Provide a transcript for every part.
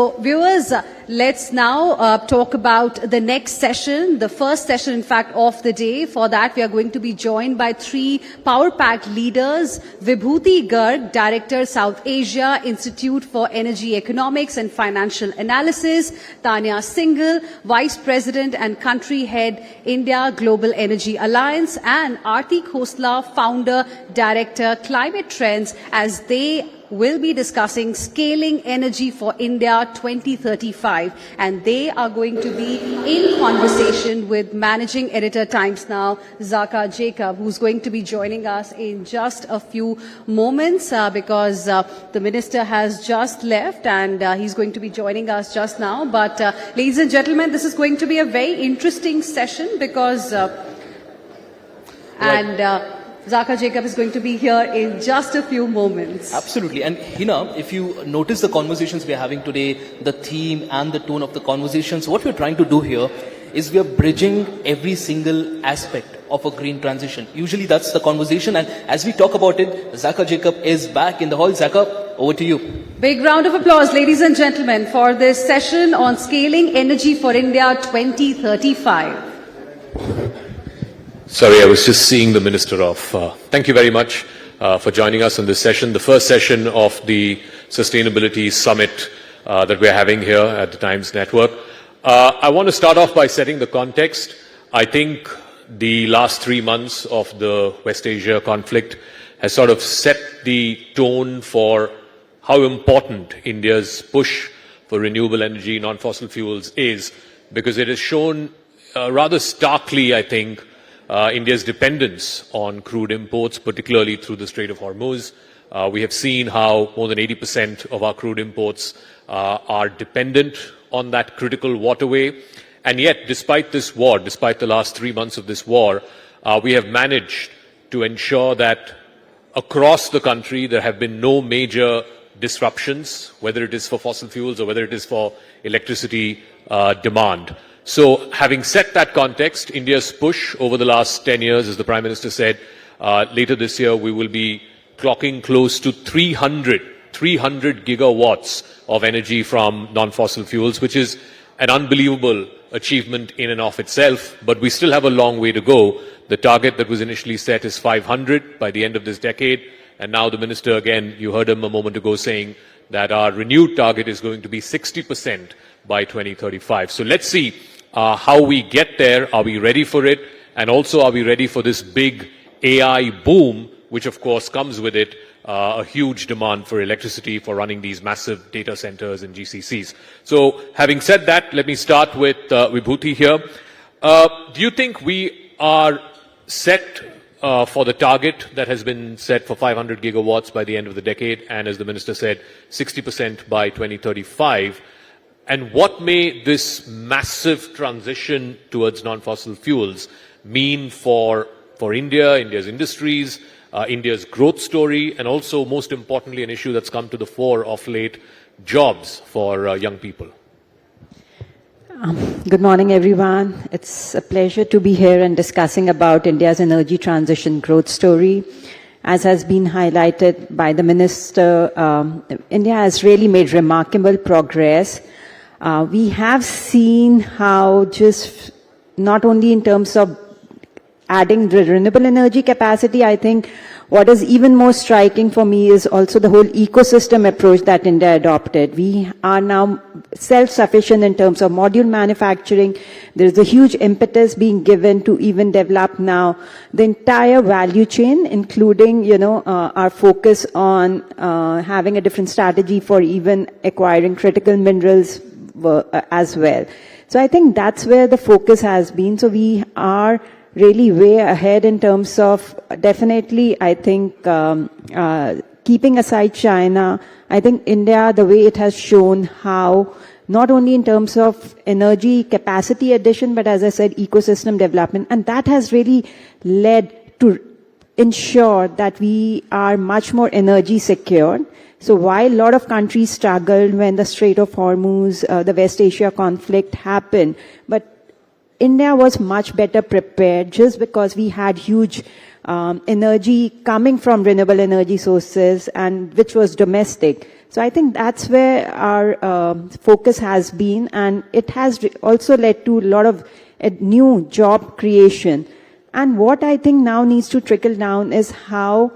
So, viewers, let's now talk about the next session, the first session, in fact, of the day. For that, we are going to be joined by three power-packed leaders: Vibhuti Garg, Director, South Asia, Institute for Energy Economics and Financial Analysis; Tanya Singhal, Vice President and Country Head, India Global Energy Alliance; and Aarti Khosla, Founder, Director, Climate Trends, as they will be discussing Scaling Energy for India 2035, and they are going to be in conversation with Managing Editor Times Now, GEAPP, who's going to be joining us in just a few moments because the Minister has just left and he's going to be joining us just now. But ladies and gentlemen, this is going to be a very interesting session because GEAPP is going to be here in just a few moments. Absolutely. And Hina, if you notice the conversations we are having today, the theme and the tone of the conversations, what we're trying to do here is we are bridging every single aspect of a green transition. Usually that's the conversation. And as we talk about it, GEAPP is back in the hall. GEAPP, over to you. Big round of applause, ladies and gentlemen, for this session on Scaling Energy for India 2035. Sorry, I was just seeing the Minister off. Thank you very much for joining us on this session, the first session of the Sustainability Summit that we're having here at the Times Network. I want to start off by setting the context. I think the last 3 months of the West Asia conflict has sort of set the tone for how important India's push for renewable energy, non-fossil fuels is, because it has shown rather starkly, I think, India's dependence on crude imports, particularly through the Strait of Hormuz. We have seen how more than 80% of our crude imports are dependent on that critical waterway. And yet, despite this war, despite the last 3 months of this war, we have managed to ensure that across the country there have been no major disruptions, whether it is for fossil fuels or whether it is for electricity demand. So, having set that context, India's push over the last 10 years, as the Prime Minister said, later this year we will be clocking close to 300 gigawatts of energy from non-fossil fuels, which is an unbelievable achievement in and of itself, but we still have a long way to go. The target that was initially set is 500 by the end of this decade, and now the Minister, again, you heard him a moment ago saying that our renewed target is going to be 60% by 2035. So let's see how we get there. Are we ready for it? And also, are we ready for this big AI boom, which of course comes with it a huge demand for electricity for running these massive data centers and GCCs. So having said that, let me start with Vibhuti here. Do you think we are set for the target that has been set for 500 gigawatts by the end of the decade, and as the Minister said, 60% by 2035? And what may this massive transition towards non-fossil fuels mean for India, India's industries, India's growth story, and also, most importantly, an issue that's come to the fore of late, jobs for young people? Good morning, everyone. It's a pleasure to be here and discussing about India's energy transition growth story. As has been highlighted by the Minister, India has really made remarkable progress. We have seen how just not only in terms of adding renewable energy capacity, I think what is even more striking for me is also the whole ecosystem approach that India adopted. We are now self-sufficient in terms of module manufacturing. There is a huge impetus being given to even develop now the entire value chain, including, our focus on having a different strategy for even acquiring critical minerals as well. So I think that's where the focus has been. So we are really way ahead in terms of definitely, I think, keeping aside China, I think India, the way it has shown how not only in terms of energy capacity addition, but as I said, ecosystem development, and that has really led to ensure that we are much more energy secure. So while a lot of countries struggled when the Strait of Hormuz, the West Asia conflict happened, but India was much better prepared just because we had huge energy coming from renewable energy sources and which was domestic. So I think that's where our focus has been, and it has also led to a lot of new job creation. And what I think now needs to trickle down is how,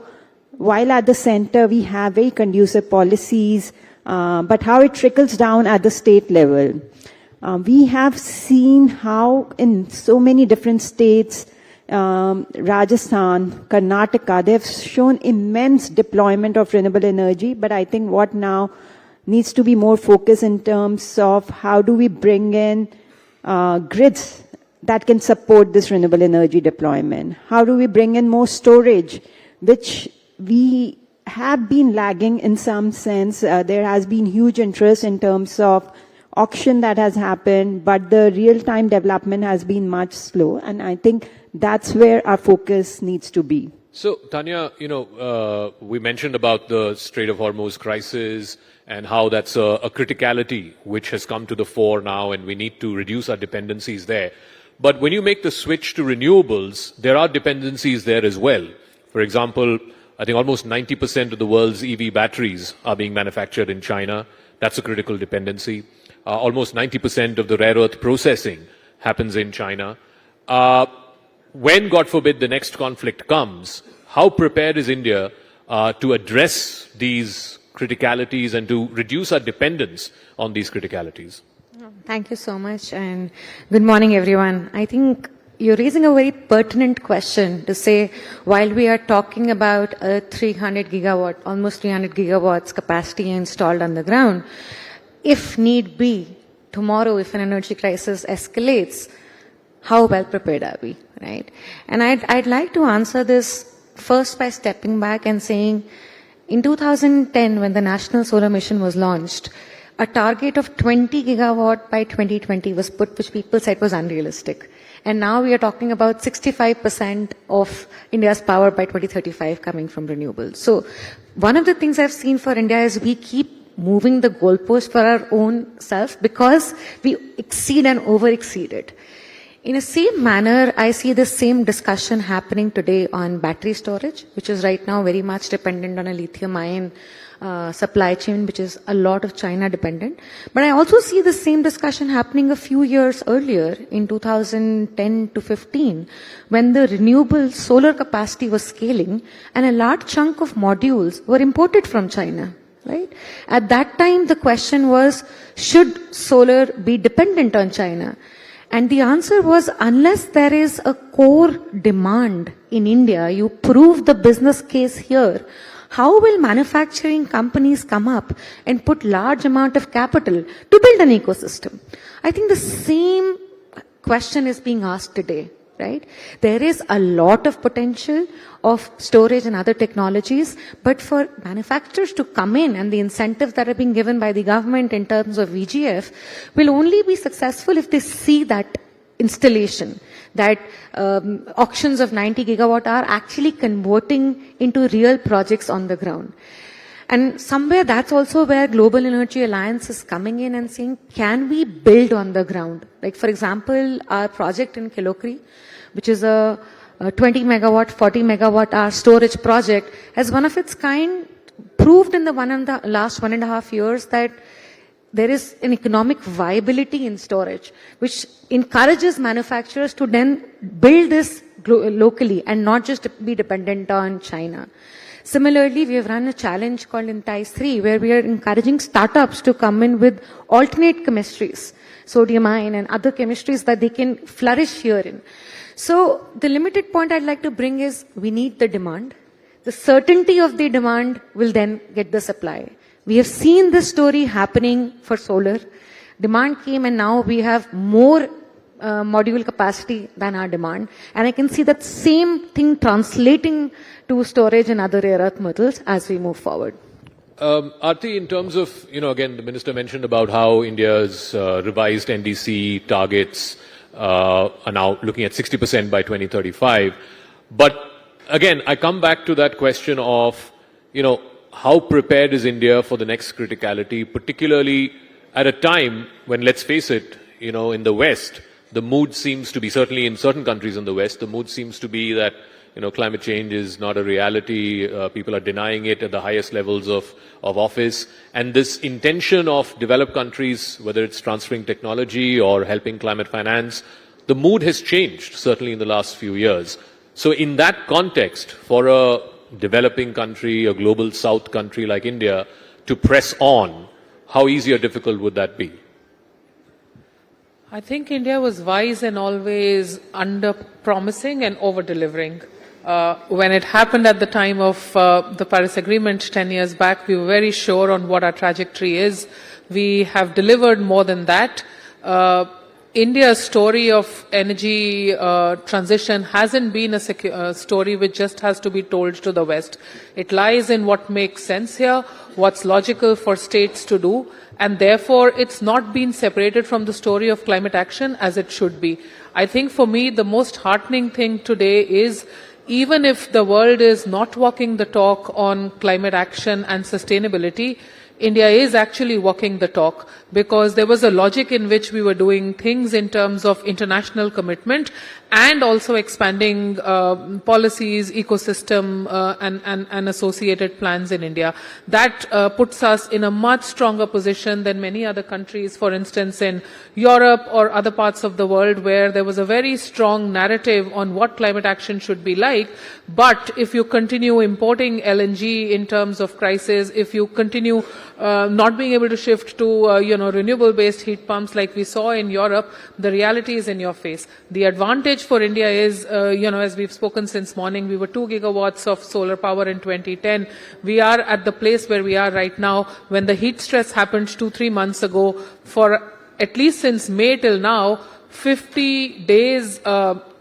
while at the center we have very conducive policies, but how it trickles down at the state level. We have seen how in so many different states, Rajasthan, Karnataka, they've shown immense deployment of renewable energy, but I think what now needs to be more focused in terms of how do we bring in grids that can support this renewable energy deployment? How do we bring in more storage, which we have been lagging in some sense. There has been huge interest in terms of auction that has happened, but the real-time development has been much slow, and I think that's where our focus needs to be. So, Tanya, we mentioned about the Strait of Hormuz crisis and how that's a criticality which has come to the fore now, and we need to reduce our dependencies there. But when you make the switch to renewables, there are dependencies there as well. For example, I think almost 90% of the world's EV batteries are being manufactured in China. That's a critical dependency. Almost 90% of the rare earth processing happens in China. When, God forbid, the next conflict comes, how prepared is India to address these criticalities and to reduce our dependence on these criticalities? Thank you so much, and good morning, everyone. I think you're raising a very pertinent question to say, while we are talking about a 300 gigawatt, almost 300 gigawatts capacity installed on the ground, if need be, tomorrow if an energy crisis escalates, how well prepared are we, right? And I'd like to answer this first by stepping back and saying, in 2010, when the National Solar Mission was launched, a target of 20 gigawatt by 2020 was put, which people said was unrealistic. And now we are talking about 65% of India's power by 2035 coming from renewables. So one of the things I've seen for India is we keep moving the goalpost for our own self because we exceed and over-exceed it. In the same manner, I see the same discussion happening today on battery storage, which is right now very much dependent on a lithium-ion supply chain, which is a lot of China dependent. But I also see the same discussion happening a few years earlier in 2010 to 15, when the renewable solar capacity was scaling and a large chunk of modules were imported from China. Right? At that time, the question was, should solar be dependent on China? And the answer was, unless there is a core demand in India, you prove the business case here, how will manufacturing companies come up and put large amount of capital to build an ecosystem? I think the same question is being asked today, right? There is a lot of potential of storage and other technologies, but for manufacturers to come in and the incentives that are being given by the government in terms of VGF will only be successful if they see that installation, that auctions of 90 gigawatt are actually converting into real projects on the ground. And somewhere that's also where Global Energy Alliance is coming in and saying, can we build on the ground? Like, for example, our project in Kilokri, which is a 20 megawatt, 40 megawatt hour storage project, as one of its kind, proved in the last 1.5 years that there is an economic viability in storage, which encourages manufacturers to then build this locally and not just be dependent on China. Similarly, we have run a challenge called Entice 3, where we are encouraging startups to come in with alternate chemistries, sodium ion and other chemistries that they can flourish here in. So the limited point I'd like to bring is we need the demand. The certainty of the demand will then get the supply. We have seen this story happening for solar. Demand came and now we have more module capacity than our demand. And I can see that same thing translating to storage and other rare earth metals as we move forward. Aarti, in terms of, again, the minister mentioned about how India's revised NDC targets are now looking at 60% by 2035. But again, I come back to that question of, how prepared is India for the next criticality, particularly at a time when, let's face it, in the West, the mood seems to be, certainly in certain countries in the West, the mood seems to be that, climate change is not a reality. People are denying it at the highest levels of office. And this intention of developed countries, whether it's transferring technology or helping climate finance, the mood has changed, certainly in the last few years. So in that context, for a developing country, a global south country like India, to press on, how easy or difficult would that be? I think India was wise and always under-promising and over-delivering. When it happened at the time of the Paris Agreement 10 years back, we were very sure on what our trajectory is. We have delivered more than that. India's story of energy transition hasn't been a story which just has to be told to the West. It lies in what makes sense here, what's logical for states to do, and therefore it's not been separated from the story of climate action as it should be. I think for me the most heartening thing today is, even if the world is not walking the talk on climate action and sustainability, India is actually walking the talk, because there was a logic in which we were doing things in terms of international commitment and also expanding policies, ecosystem and associated plans in India. That puts us in a much stronger position than many other countries, for instance in Europe or other parts of the world, where there was a very strong narrative on what climate action should be like. But if you continue importing LNG in terms of crisis, if you continue not being able to shift to renewable-based heat pumps like we saw in Europe, the reality is in your face. The advantage for India is, as we've spoken since morning, we were 2 gigawatts of solar power in 2010. We are at the place where we are right now. When the heat stress happened 2-3 months ago, for at least since May till now, 50 days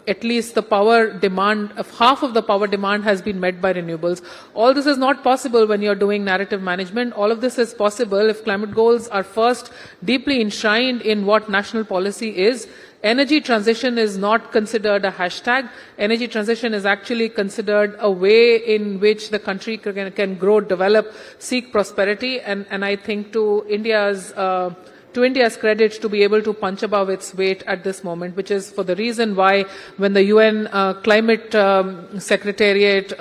at least the power demand, half of the power demand has been met by renewables. All this is not possible when you're doing narrative management. All of this is possible if climate goals are first deeply enshrined in what national policy is. Energy transition is not considered a hashtag. Energy transition is actually considered a way in which the country can grow, develop, seek prosperity. And I think to India's credit, to be able to punch above its weight at this moment, which is for the reason why when the UN Climate Secretariat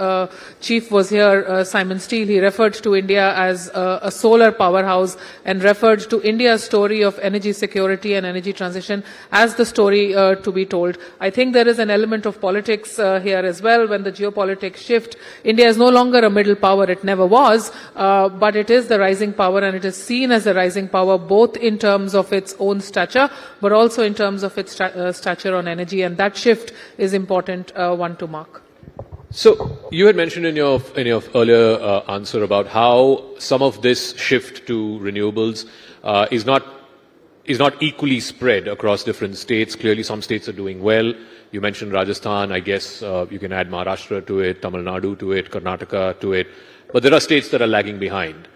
chief was here, Simon Steele, he referred to India as a solar powerhouse and referred to India's story of energy security and energy transition as the story to be told. I think there is an element of politics here as well. When the geopolitics shift, India is no longer a middle power. It never was, but it is the rising power, and it is seen as a rising power both in terms of its own stature, but also in terms of its stature on energy, and that shift is important one to mark. So you had mentioned in your earlier answer about how some of this shift to renewables is not equally spread across different states. Clearly, some states are doing well. You mentioned Rajasthan. I guess you can add Maharashtra to it, Tamil Nadu to it, Karnataka to it. But there are states that are lagging behind.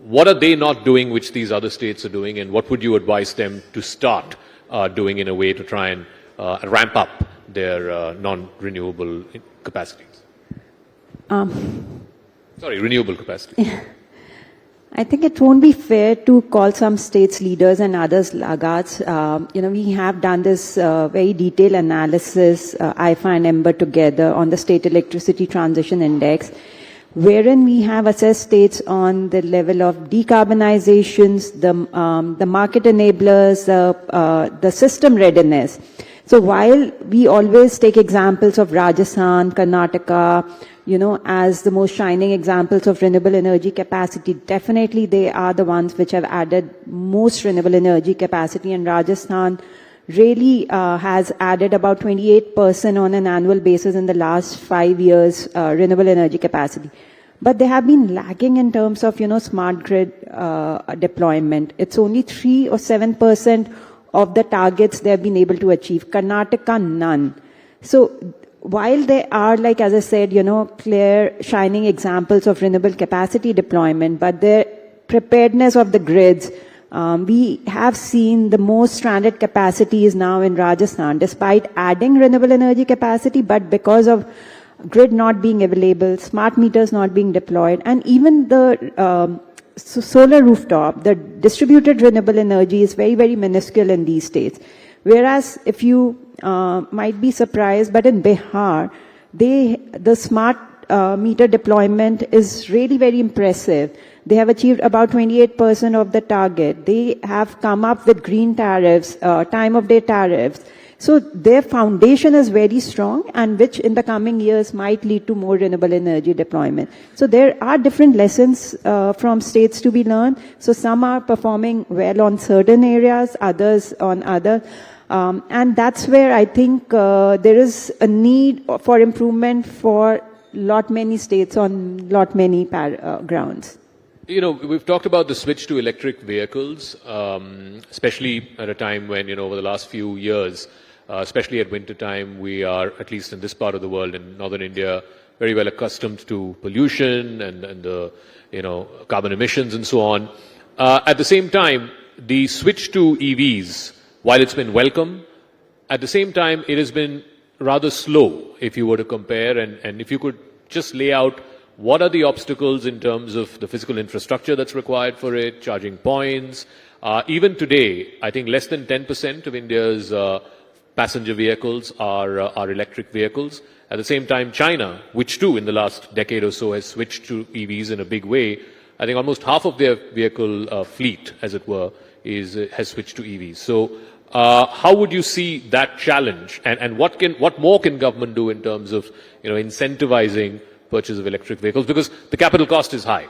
What are they not doing which these other states are doing, and what would you advise them to start doing in a way to try and ramp up their non-renewable capacities? Renewable capacity. I think it won't be fair to call some states leaders and others laggards. We have done this very detailed analysis, IEEFA and EMBER together, on the State Electricity Transition Index, wherein we have assessed states on the level of decarbonizations, the market enablers, the system readiness. So while we always take examples of Rajasthan, Karnataka, as the most shining examples of renewable energy capacity, definitely they are the ones which have added most renewable energy capacity, and Rajasthan really has added about 28% on an annual basis in the last 5 years renewable energy capacity. But they have been lagging in terms of, smart grid deployment. It's only 3 or 7% of the targets they have been able to achieve. Karnataka, none. So while they are, like, as I said, clear, shining examples of renewable capacity deployment, but their preparedness of the grids, we have seen the most stranded capacity is now in Rajasthan, despite adding renewable energy capacity, but because of grid not being available, smart meters not being deployed, and even the solar rooftop, the distributed renewable energy is very, very minuscule in these states. Whereas if you might be surprised, but in Bihar, the smart meter deployment is really very impressive. They have achieved about 28% of the target. They have come up with green tariffs, time of day tariffs. So their foundation is very strong, and which in the coming years might lead to more renewable energy deployment. So there are different lessons from states to be learned. So some are performing well on certain areas, others on other. And that's where I think there is a need for improvement for many states on many grounds. You know, we've talked about the switch to electric vehicles, especially at a time when, over the last few years, especially at winter time, we are, at least in this part of the world, in northern India, very well accustomed to pollution and the, carbon emissions and so on. At the same time, the switch to EVs, while it's been welcome, at the same time, it has been rather slow, if you were to compare, and if you could just lay out what are the obstacles in terms of the physical infrastructure that's required for it, charging points. Even today, I think less than 10% of India's passenger vehicles are electric vehicles. At the same time, China, which too in the last decade or so has switched to EVs in a big way, I think almost half of their vehicle fleet, as it were, has switched to EVs. So how would you see that challenge, and what more can government do in terms of incentivizing purchase of electric vehicles, because the capital cost is high?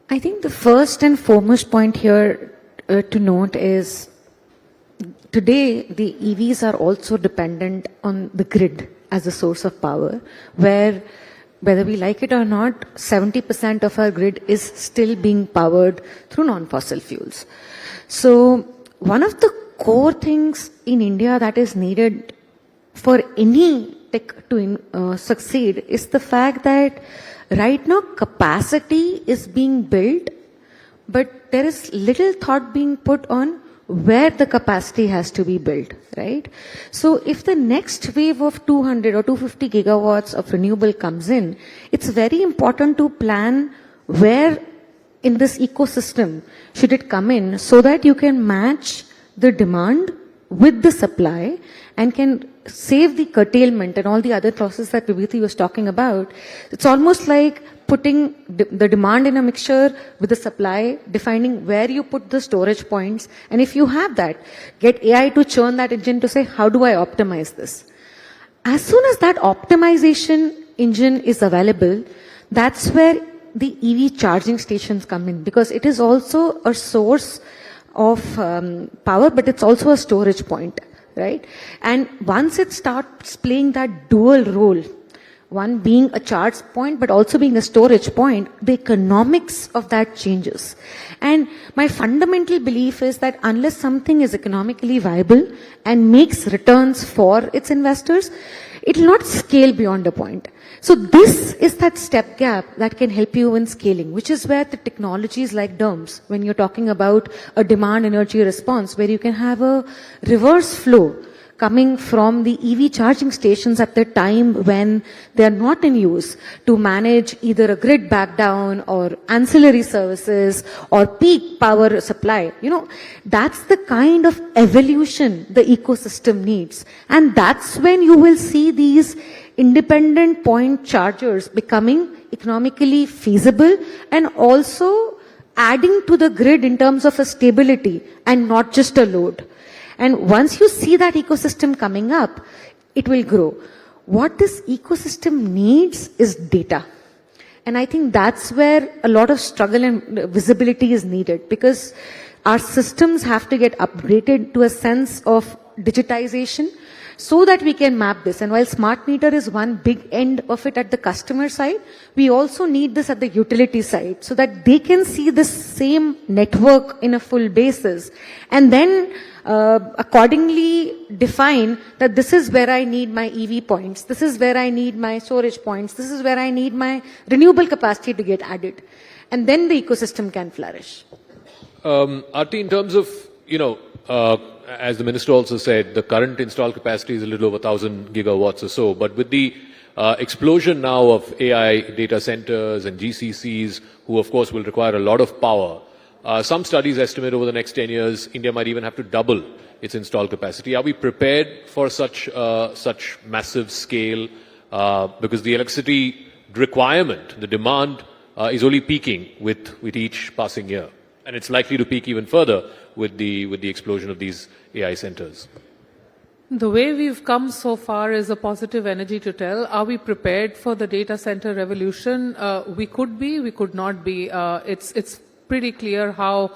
I think the first and foremost point here to note is today the EVs are also dependent on the grid as a source of power, where whether we like it or not, 70% of our grid is still being powered through non-fossil fuels. So one of the core things in India that is needed for any tech to succeed is the fact that right now capacity is being built, but there is little thought being put on where the capacity has to be built, right? So if the next wave of 200 or 250 gigawatts of renewable comes in, it's very important to plan where in this ecosystem should it come in so that you can match the demand with the supply and can save the curtailment and all the other processes that Vibhuti was talking about. It's almost like putting the demand in a mixture with the supply, defining where you put the storage points, and if you have that, get AI to churn that engine to say, how do I optimize this? As soon as that optimization engine is available, that's where the EV charging stations come in, because it is also a source of power, but it's also a storage point, right? And once it starts playing that dual role, one being a charge point but also being a storage point, the economics of that changes. And my fundamental belief is that unless something is economically viable and makes returns for its investors, it will not scale beyond a point. So this is that step gap that can help you in scaling, which is where the technologies like DERMS, when you're talking about a demand energy response, where you can have a reverse flow coming from the EV charging stations at the time when they are not in use to manage either a grid backdown or ancillary services or peak power supply. That's the kind of evolution the ecosystem needs. And that's when you will see these independent point chargers becoming economically feasible and also adding to the grid in terms of a stability and not just a load. And once you see that ecosystem coming up, it will grow. What this ecosystem needs is data. And I think that's where a lot of struggle and visibility is needed, because our systems have to get upgraded to a sense of digitization so that we can map this. And while smart meter is one big end of it at the customer side, we also need this at the utility side so that they can see this same network in a full basis and then accordingly define that this is where I need my EV points, this is where I need my storage points, this is where I need my renewable capacity to get added. And then the ecosystem can flourish. Aarti, in terms of, as the Minister also said, the current installed capacity is a little over 1,000 gigawatts or so, but with the explosion now of AI data centers and GCCs, who of course will require a lot of power, Some studies estimate over the next 10 years, India might even have to double its installed capacity. Are we prepared for such massive scale? Because the electricity requirement, the demand, is only peaking with each passing year. And it's likely to peak even further with the explosion of these AI centers. The way we've come so far is a positive energy to tell. Are we prepared for the data center revolution? We could be, we could not be. It's pretty clear how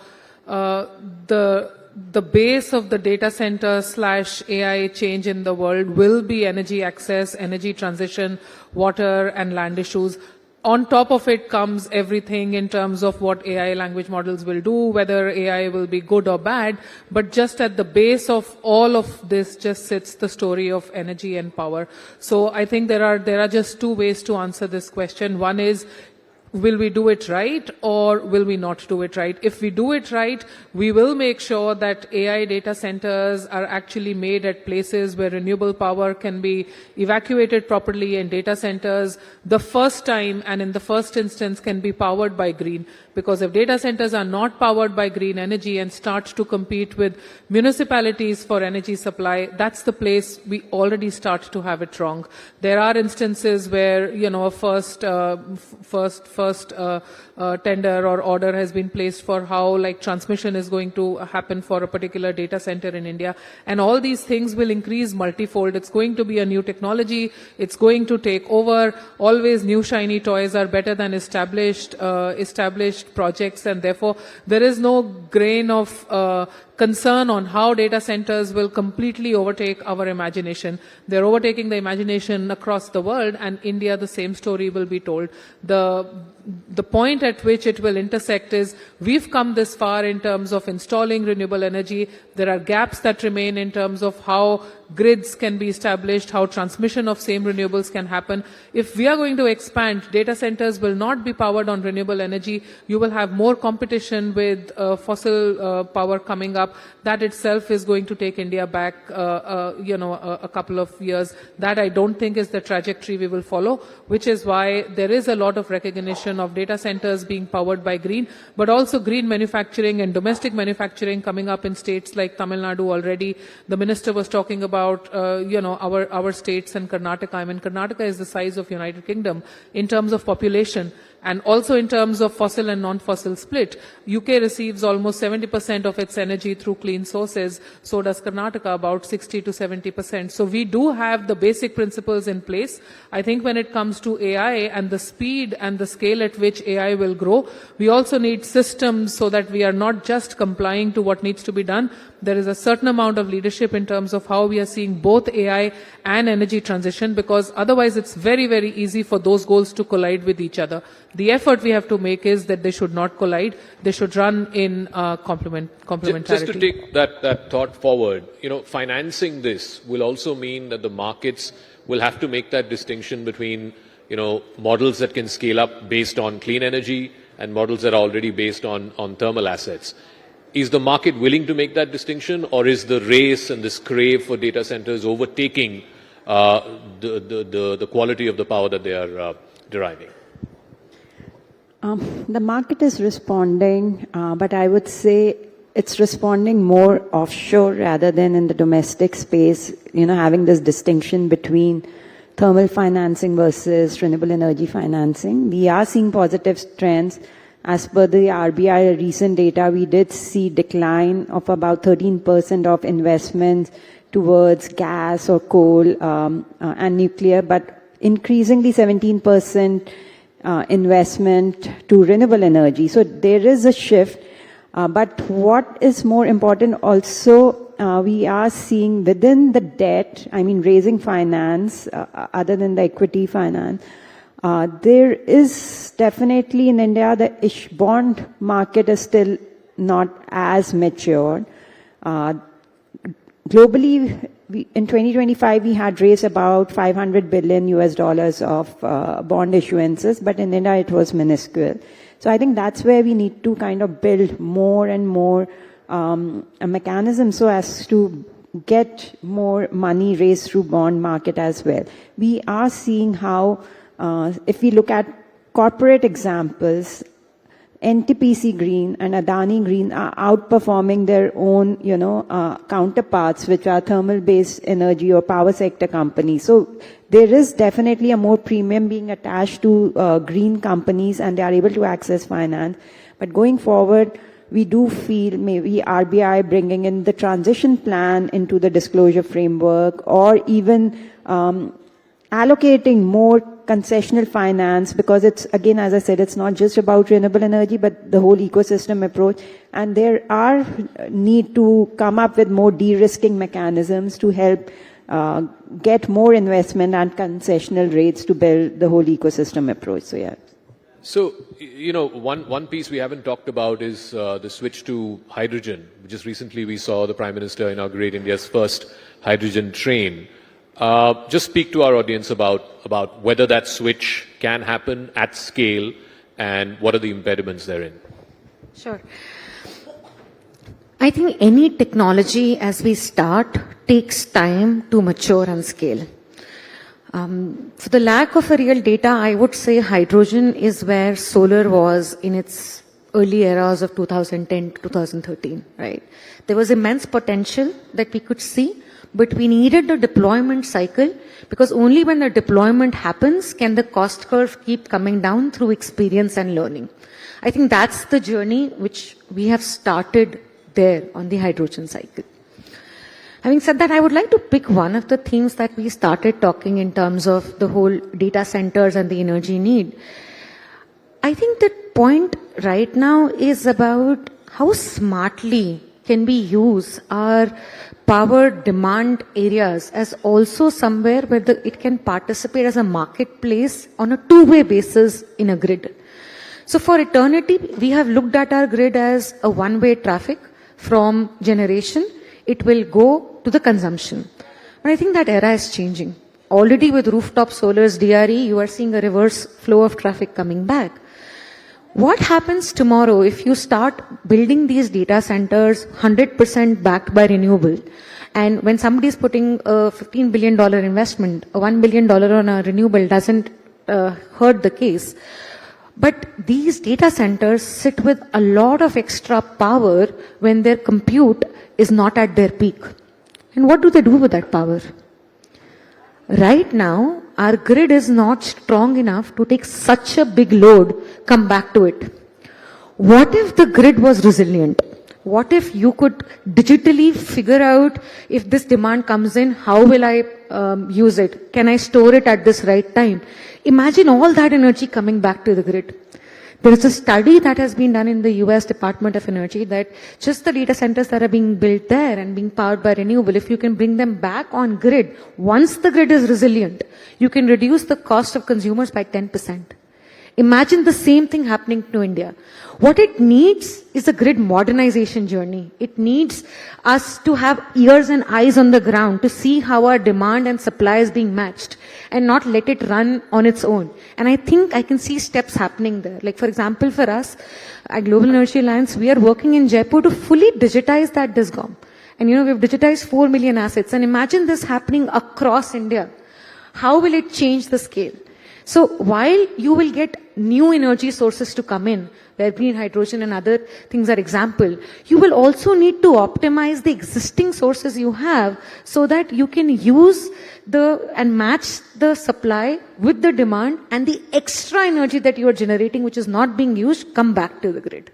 the base of the data center / AI change in the world will be energy access, energy transition, water and land issues. On top of it comes everything in terms of what AI language models will do, whether AI will be good or bad, but just at the base of all of this just sits the story of energy and power. So I think there are just two ways to answer this question. One is, will we do it right or will we not do it right? If we do it right, we will make sure that AI data centers are actually made at places where renewable power can be evacuated properly, and data centers the first time and in the first instance can be powered by green. Because if data centers are not powered by green energy and start to compete with municipalities for energy supply, that's the place we already start to have it wrong. There are instances where, a first tender or order has been placed for how transmission is going to happen for a particular data center in India. And all these things will increase multifold. It's going to be a new technology. It's going to take over. Always new shiny toys are better than established projects, and therefore there is no grain of concern on how data centers will completely overtake our imagination. They're overtaking the imagination across the world, and India, the same story will be told. The point at which it will intersect is, we've come this far in terms of installing renewable energy. There are gaps that remain in terms of how grids can be established, how transmission of same renewables can happen. If we are going to expand, data centers will not be powered on renewable energy. You will have more competition with fossil power coming up. That itself is going to take India back, a couple of years. That I don't think is the trajectory we will follow, which is why there is a lot of recognition of data centers being powered by green, but also green manufacturing and domestic manufacturing coming up in states like Tamil Nadu already. The minister was talking about, our states and Karnataka. I mean, Karnataka is the size of United Kingdom in terms of population. And also in terms of fossil and non-fossil split, UK receives almost 70% of its energy through clean sources. So does Karnataka, about 60 to 70%. So we do have the basic principles in place. I think when it comes to AI and the speed and the scale at which AI will grow, we also need systems so that we are not just complying to what needs to be done. There is a certain amount of leadership in terms of how we are seeing both AI and energy transition, because otherwise it's very, very easy for those goals to collide with each other. The effort we have to make is that they should not collide. They should run in complementarity. Just to take that thought forward, financing this will also mean that the markets will have to make that distinction between, models that can scale up based on clean energy and models that are already based on thermal assets. Is the market willing to make that distinction, or is the race and this crave for data centers overtaking the quality of the power that they are deriving? The market is responding, but I would say it's responding more offshore rather than in the domestic space, having this distinction between thermal financing versus renewable energy financing. We are seeing positive trends. As per the RBI recent data, we did see decline of about 13% of investments towards gas or coal and nuclear, but increasingly 17% investment to renewable energy. So there is a shift. But what is more important also, we are seeing within the debt, raising finance, other than the equity finance, there is definitely in India, the bond market is still not as mature. Globally, in 2025, we had raised about $500 billion of bond issuances, but in India, it was minuscule. So I think that's where we need to kind of build more and more a mechanism so as to get more money raised through bond market as well. We are seeing how, if we look at corporate examples, NTPC Green and Adani Green are outperforming their own, counterparts, which are thermal-based energy or power sector companies. So there is definitely a more premium being attached to green companies, and they are able to access finance. But going forward, we do feel maybe RBI bringing in the transition plan into the disclosure framework, or even allocating more concessional finance, because it's, again, as I said, it's not just about renewable energy, but the whole ecosystem approach. And there are need to come up with more de-risking mechanisms to help get more investment and concessional rates to build the whole ecosystem approach. So, yeah. So, one piece we haven't talked about is the switch to hydrogen. Just recently we saw the Prime Minister inaugurate India's first hydrogen train. Just speak to our audience about whether that switch can happen at scale and what are the impediments therein. Sure. I think any technology as we start takes time to mature and scale. For the lack of a real data, I would say hydrogen is where solar was in its early eras of 2010 to 2013, right? There was immense potential that we could see, but we needed the deployment cycle, because only when the deployment happens can the cost curve keep coming down through experience and learning. I think that's the journey which we have started there on the hydrogen cycle. Having said that, I would like to pick one of the themes that we started talking in terms of the whole data centers and the energy need. I think the point right now is about how smartly can we use our power demand areas as also somewhere where it can participate as a marketplace on a two-way basis in a grid. So for eternity, we have looked at our grid as a one-way traffic from generation. It will go to the consumption. But I think that era is changing. Already with rooftop solars, DRE, you are seeing a reverse flow of traffic coming back. What happens tomorrow if you start building these data centers 100% backed by renewable, and when somebody is putting a $15 billion investment, a $1 billion on a renewable doesn't hurt the case. But these data centers sit with a lot of extra power when their compute is not at their peak. And what do they do with that power? Right now, our grid is not strong enough to take such a big load, come back to it. What if the grid was resilient? What if you could digitally figure out if this demand comes in, how will I use it? Can I store it at this right time? Imagine all that energy coming back to the grid. There is a study that has been done in the US Department of Energy that just the data centers that are being built there and being powered by renewable, if you can bring them back on grid, once the grid is resilient, you can reduce the cost of consumers by 10%. Imagine the same thing happening to India. What it needs is a grid modernization journey. It needs us to have ears and eyes on the ground to see how our demand and supply is being matched and not let it run on its own. And I think I can see steps happening there. Like, for example, for us at Global Energy Alliance, we are working in Jaipur to fully digitize that DISCOM. And we've digitized 4 million assets. And imagine this happening across India. How will it change the scale? So while you will get new energy sources to come in, where green hydrogen and other things are example, you will also need to optimize the existing sources you have so that you can use and match the supply with the demand, and the extra energy that you are generating, which is not being used, come back to the grid.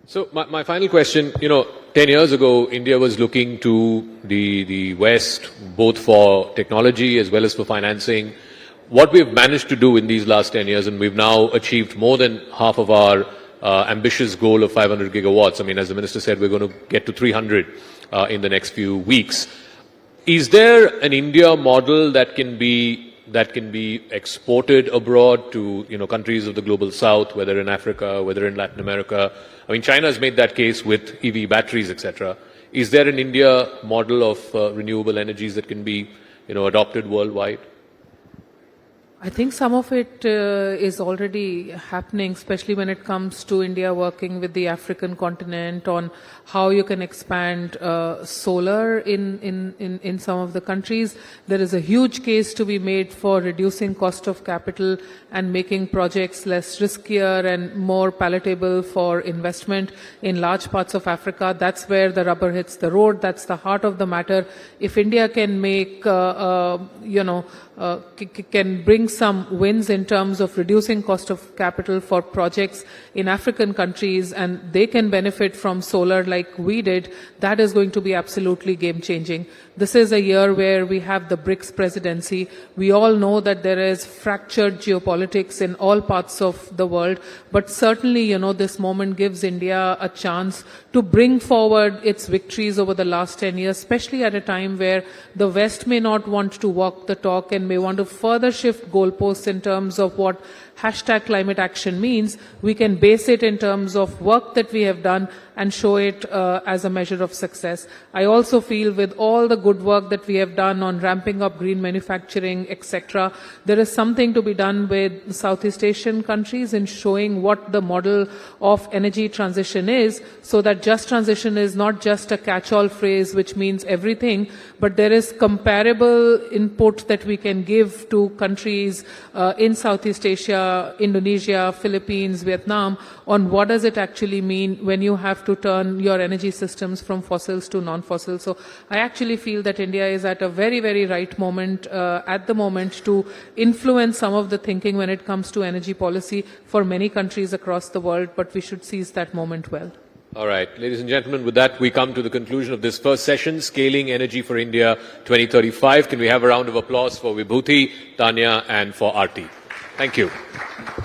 So my final question, 10 years ago, India was looking to the West, both for technology as well as for financing. What we've managed to do in these last 10 years, and we've now achieved more than half of our ambitious goal of 500 gigawatts. I mean, as the Minister said, we're going to get to 300 in the next few weeks. Is there an India model that can be exported abroad to countries of the global south, whether in Africa, whether in Latin America? I mean, China has made that case with EV batteries, etc. Is there an India model of renewable energies that can be adopted worldwide? I think some of it is already happening, especially when it comes to India working with the African continent on how you can expand solar in some of the countries. There is a huge case to be made for reducing cost of capital and making projects less riskier and more palatable for investment in large parts of Africa. That's where the rubber hits the road. That's the heart of the matter. If India can make, can bring some wins in terms of reducing cost of capital for projects in African countries, and they can benefit from solar like we did, that is going to be absolutely game changing. This is a year where we have the BRICS presidency. We all know that there is fractured geopolitics in all parts of the world, but certainly, this moment gives India a chance to bring forward its victories over the last 10 years, especially at a time where the West may not want to walk the talk and may want to further shift goalposts in terms of what #climate action means. We can base it in terms of work that we have done and show it as a measure of success. I also feel with all the good work that we have done on ramping up green manufacturing, etc., there is something to be done with Southeast Asian countries in showing what the model of energy transition is, so that just transition is not just a catch-all phrase which means everything, but there is comparable input that we can give to countries in Southeast Asia, Indonesia, Philippines, Vietnam, on what does it actually mean when you have to turn your energy systems from fossils to non-fossil. So I actually feel that India is at a very, very right moment at the moment to influence some of the thinking when it comes to energy policy for many countries across the world, but we should seize that moment well. All right, ladies and gentlemen, with that we come to the conclusion of this first session, Scaling Energy for India 2035. Can we have a round of applause for Vibhuti, Tanya and for Aarti? Thank you.